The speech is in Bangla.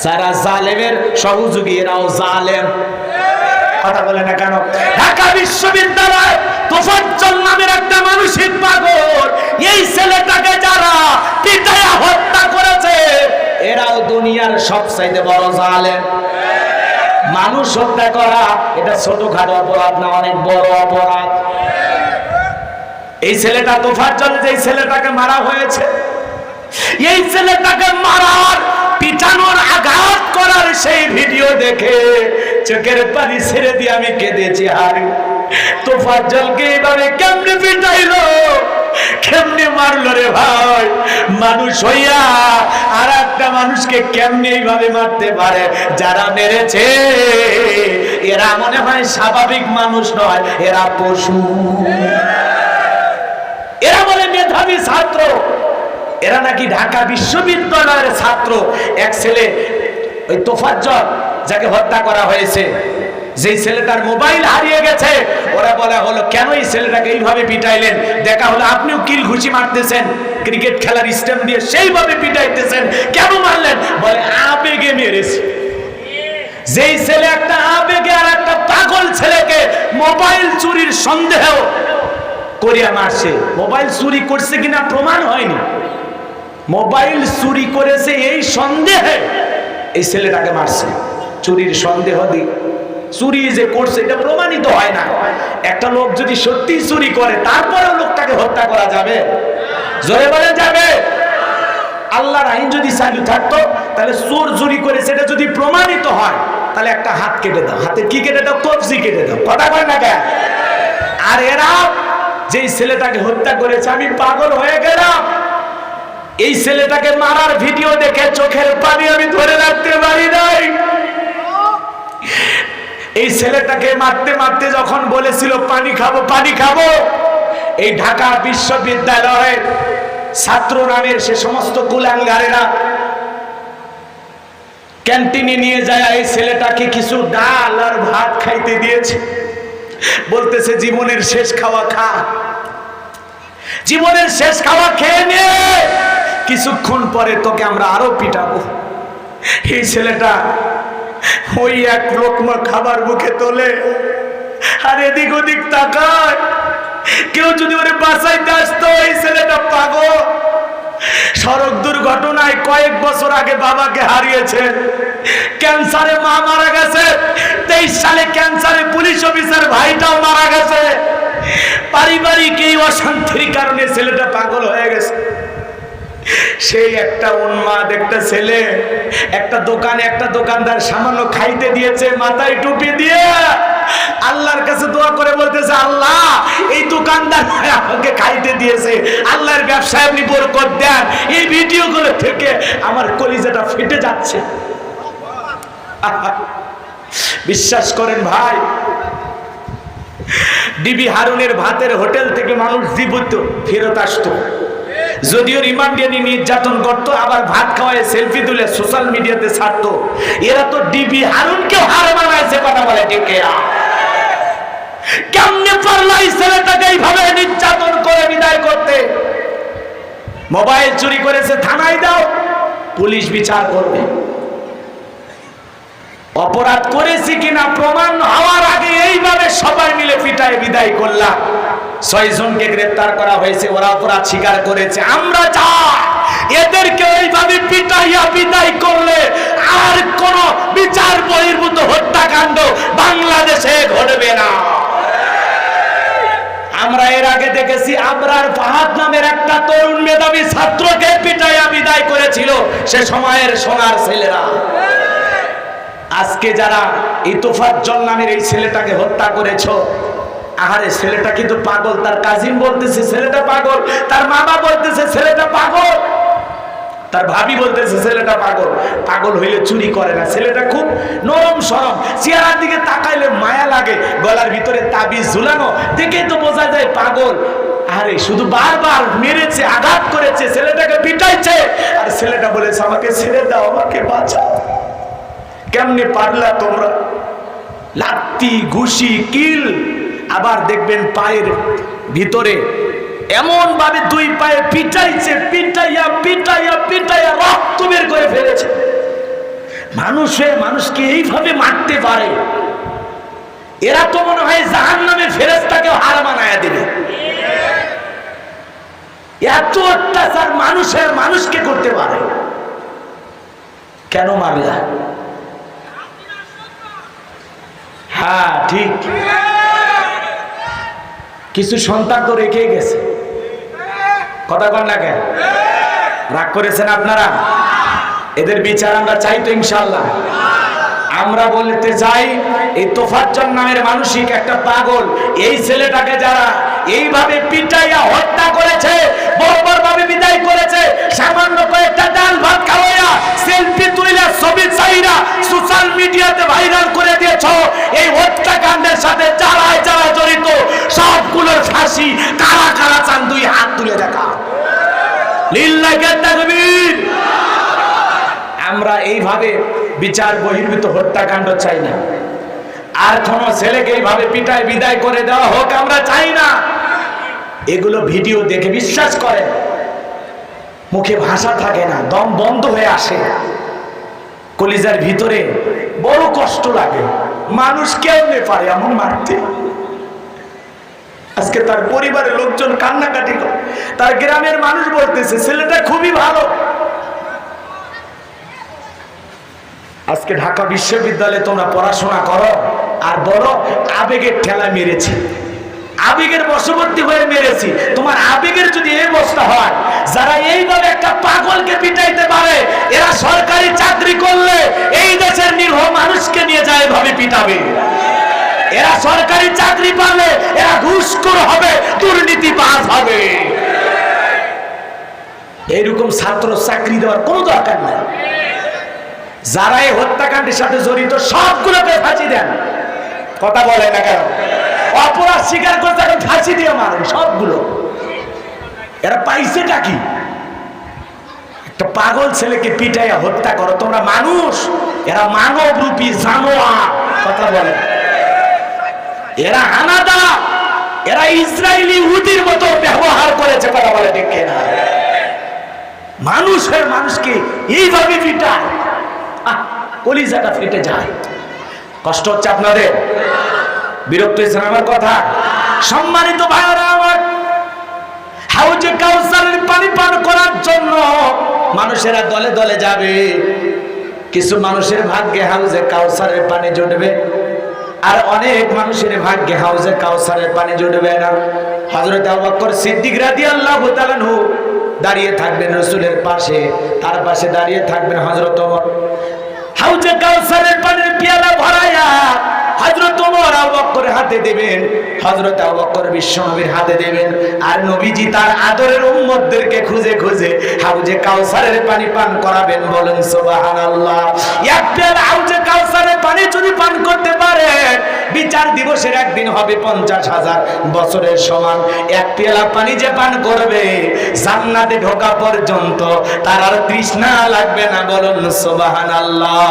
যারা জালেমের সহযোগী এরাও জালেম। কথা বলে না কেন? ঢাকা বিশ্ববিদ্যালয় তোফাজ্জল নামের একটা মানসিক পাগল, এই ছেলেটাকে যারা পিটায়া হত্যা করেছে এরাও দুনিয়ার সবচাইতে বড় জালেম। মানুষ হত্যা করা এটা ছোটখাটো অপরাধ না, অনেক বড় অপরাধ। এই ছেলেটা তোফাজ্জল, যে ছেলেটাকে মারা হয়েছে, এই ছেলেটাকে মারার পিটানোর আঘাত করার সেই ভিডিও দেখে চোখের পানি ছেড়ে দিয়ে আমি কেঁদেছি। হারি তোফাজ্জলকে এইভাবে কেমনে পিটাইলো, কেমনে মারলো রে ভাই? মানুষ হইয়া আর একটা মানুষকে কেমনে এইভাবে মারতে পারে? যারা মেরেছে এরা মনে হয় স্বাভাবিক মানুষ নয়, এরা পশু। এরা বলে মেধাবী ছাত্র, এরা নাকি ঢাকা বিশ্ববিদ্যালয়ের ছাত্র। এক ছেলে ওই তোফাজ্জল যাকে হত্যা করা হয়েছে, যেই ছেলেটার মোবাইল হারিয়ে গেছে, ওরা বলা হলো কেন এই ছেলেটাকে এইভাবে পিটাইলেন? দেখা হলো আপনিও কিল ঘুষি মারতেছেন, ক্রিকেট খেলার স্টেম দিয়ে সেইভাবে পিটাইতেছেন, কেন মারলেন? বলে আবেগে মেরেছে। যেই ছেলে একটা আবেগে আর একটা পাগল ছেলেকে মোবাইল চুরির সন্দেহ করিয়া মারছে। মোবাইল চুরি করছে কিনা প্রমাণ হয়নি, মোবাইল চুরি করেছে এই সন্দেহে এই ছেলেটাকে মারছে। চুরির সন্দেহ দিয়ে চুরি যে করছে এটা প্রমাণিত হয় না। একটা লোক যদি সত্যি চুরি করে তারপরেও লোকটাকে হত্যা করা যাবে? জোরে বলে যাবে? আল্লাহর আইন যদি চালু থাকতো তাহলে চোর চুরি করে সেটা যদি প্রমাণিত হয় তাহলে একটা হাত কেটে দাও, হাতে কি কেটে দাও? কবজি কেটে দাও। কথা কয় না কেন? আর এরা যেই ছেলেটাকে হত্যা করেছে, আমি পাগল হয়ে গেলাম। এই ছেলেটাকে মারার ভিডিও দেখে চোখের পানি আমি ধরে রাখতে পারি নাই। এই ছেলেটাকে মারতে মারতে যখন বলেছিল পানি খাবো পানি খাবো, এই ঢাকা বিশ্ববিদ্যালয়ের ছাত্র নামের সে সমস্ত কুলাঙ্গারেরা ক্যান্টিনে নিয়ে যায় এই ছেলেটাকে কিছু ডাল আর ভাত খাইতে দিয়েছে। বলতেছে জীবনের শেষ খাওয়া খা, জীবনের শেষ খাওয়া খেয়ে নে, কিছুক্ষণ পরে তোকে আমরা আরো পিটাবো। এই ছেলেটা ওই এক লোকমা খাবার মুখে তোলে আর এদিক ওদিক তাকায়। কেউ যদি ওরে বাঁচাইতে আসতো, এই ছেলেটা পাগল। সড়ক দুর্ঘটনায় কয়েক বছর আগে বাবাকে হারিয়েছে, ক্যান্সারে মা মারা গেছে, 23 সালে ক্যান্সারে পুলিশ অফিসার ভাইটাও মারা গেছে। পারিবারিক এই অশান্তির কারণে ছেলেটা পাগল হয়ে গেছে। সেই একটা উন্মাদ একটা ছেলে একটা দোকানে একটা দোকানদার সামান্য খাইতে দিয়েছে, মাথায় টুপি দিয়ে আল্লাহর কাছে দোয়া করে বলতেছে, আল্লাহ এই দোকানদার আমাকে খাইতে দিয়েছে, আল্লাহর ব্যবসায় আপনি বরকত দেন। এই ভিডিওগুলো থেকে আমার কলিজাটা ফেটে যাচ্ছে। বিশ্বাস করেন ভাই, ডিবি হারুনের ভাতের হোটেল থেকে মানুষ জীবিত ফেরত আসতো, যদিও রিমান্ডে নিয়ে নির্যাতন করতো, আবার ভাত খাওয়ায় সেলফি তুলে সোশ্যাল মিডিয়াতে ছাড়তো। এরা তো ডিবি হারুনকে হার মানাইছে। কথা বলে ঠিক? কেমনে পারলো এই ছেলেটাকে এইভাবে নির্যাতন করে বিদায় করতে? মোবাইল চুরি করেছে, থানায় দাও, পুলিশ বিচার করবে। অপরাধ করেছি কিনা প্রমাণ হওয়ার আগে এইভাবে সবাই মিলে পিটায় বিদায় করলাম। 6 জনকে গ্রেফতার করা হয়েছে, ওরা অপরাধ স্বীকার করেছে। আমরা চাই এদেরকে এইভাবে পিটাইয়া বিদায় করলে আর কোন বিচার বহির্ভূত হত্যাকাণ্ড বাংলাদেশে ঘটবে না। আমরা এর আগে দেখেছি আবরার ফাহাদ নামের একটা তরুণ মেধাবী ছাত্রকে পিটাইয়া বিদায় করেছিল সে সময়ের সোনার ছেলেরা। আজকে যারা এই তোফাজ্জল নামের এই ছেলেটাকে হত্যা করেছো, আহারে ছেলেটা কিন্তু পাগল। তার কাজিন বলতেছে ছেলেটা পাগল, তার মামা বলতেছে ছেলেটা পাগল, তার ভাবি বলতেছে ছেলেটা পাগল। পাগল হইলে চুরি করে না, ছেলেটা খুব নরম সরম, চেহারার দিকে তাকাইলে মায়া লাগে, গলার ভিতরে তাবিজ ঝুলানো, দেখেই তো বোঝা যায় পাগল। আরে শুধু বারবার মেরেছে, আঘাত করেছে, ছেলেটাকে পিটাইছে, আর ছেলেটা বলেছে আমাকে ছেড়ে দাও, আমাকে বাঁচাও। কেমনে পারলা তোমরা? লাত্তি ঘুষি কিল, আবার দেখবেন পায়ের ভিতরে এমন ভাবে 2 পায়ে পিটাইছে, পিটাইয়া পিটাইয়া পিটাইয়া রক্ত বের করে ফেলেছে। মানুষকে এইভাবে মারতে পারে, এরা তো মনে হয় জাহান্নামের ফেরেশতাকে হার মানায়া দিবে। এত অত্যাচার মানুষকে করতে পারে, কেন মারলা? হ্যাঁ ঠিক, কিছু সন্তান তো রেখে গেছে, কথা বল না কেন? রাগ করেছেন আপনারা? এদের বিচার আমরা চাই তো ইনশাআল্লাহ। আমরা বলতে চাই এই তোফাজ্জল নামের মানসিক একটা পাগল, এই ছেলেটাকে যারা এইভাবে পিটাইয়া হত্যা করেছে, বর্বরভাবে বিদায় করেছে, সামান্য কয়েকটা ডাল ভাত খাওয়াইয়া সেলফি তুইলা ছবি চাইরা সোশ্যাল মিডিয়াতে ভাইরাল করে দিয়েছ, এই হত্যাকাণ্ডের সাথে যারা জড়িত সবগুলোর ফাঁসি কারা কারা চান? দুই হাত তুলে দেখা। লিল্লাহি তাকবীর। আমরা এইভাবে বিচার বহির্ভূত হত্যাকাণ্ড চাই না, আর কোন ছেলেকে এইভাবে পিটায় বিদায় করে দেওয়া হোক আমরা চাই না। এগুলো ভিডিও দেখে বিশ্বাস করেন মুখে ভাষা থাকে না, দম বন্ধ হয়ে আসে, কলিজার ভিতরে বড় কষ্ট লাগে। মানুষ কেমনে পারে এমন মারতে? আজকে তার পরিবারের লোকজন কান্নাকাটি করে, তার গ্রামের মানুষ বলতেছে ছেলেটা খুবই ভালো। আজকে ঢাকা বিশ্ববিদ্যালয়ে তোমরা পড়াশোনা করো আর বলো আবেগের ঠেলা মেরেছি, আবেগের বশবর্তী হয়ে মেরেছি। তোমার আবেগের যদি এই অবস্থা হয়, যারা এইভাবে একটা পাগলকে পিটাইতে পারে, এরা সরকারি চাকরি করলে এই দেশের নিরীহ মানুষকে নিয়ে যায় এভাবে পিটাবে। এরা সরকারি চাকরি পাবে, এরা ঘুষখোর হবে, দুর্নীতিবাজ হবে। এইরকম ছাত্র চাকরি দেওয়ার কোনো দরকার নাই। যারা এই হত্যাকাণ্ডের সাথে জড়িত সবগুলোকে ফাঁসি দেন, কথা বলে না কেন? অপরাধ স্বীকার করতে এখন ফাঁসি দিয়ে মারেন সবগুলো। এরা পাইছেটা কি? একটা পাগল ছেলেকে পিটাইয়া হত্যা করো তোমরা মানুষ? এরা মানব রূপী জানোয়ার, কথা বলে। এরা আনাদা, এরা ইসরায়েলি ইহুদির মতো ব্যবহার করেছে, কথা বলে দেখে না? মানুষকে এইভাবে পিটায়, কলিজাটা ফেটে যায়। কষ্ট হচ্ছে আপনাদের? বিরক্ত হয়েছেন আমার কথা? সম্মানিত ভাইরা আমার, হাউজে কাউসারের পানি পান করার জন্য মানুষেরা দলে দলে যাবে। কিছু মানুষের ভাগ্যে হাউজে কাউসারের পানি জুটবে, আর অনেক মানুষের ভাগ্যে হাউজে কাউসারের পানি জুটবে না। হযরত আবু বকর সিদ্দিক রাদিয়াল্লাহু তাআলা আনহু দাঁড়িয়ে থাকবেন রাসূলের পাশে, তার পাশে দাঁড়িয়ে থাকবেন হযরত ওমর। হাউজে কাউসারের পানির পেয়ালা ভরায়া হযরত ওমর আবু বকরের হাতে দিবেন, হযরত আবু বকর বিশ্বনবীর হাতে দিবেন, আর নবীজি তার আদরের উম্মতদেরকে খুঁজে খুঁজে হাউজে কাউসারের পানি পান করাবেন। বলেন সুবহানাল্লাহ। এক পেয়ালা হাউজে কাউসারের পানি যদি পান করতে পারে, বিচার দিবসের একদিন হবে 50,000 বছরের সমান। এক পেয়ালা পানি যে পান করবে, জান্নাতে ঢোকা পর্যন্ত তার আর তৃষ্ণা লাগবে না। বলেন সুবহানাল্লাহ।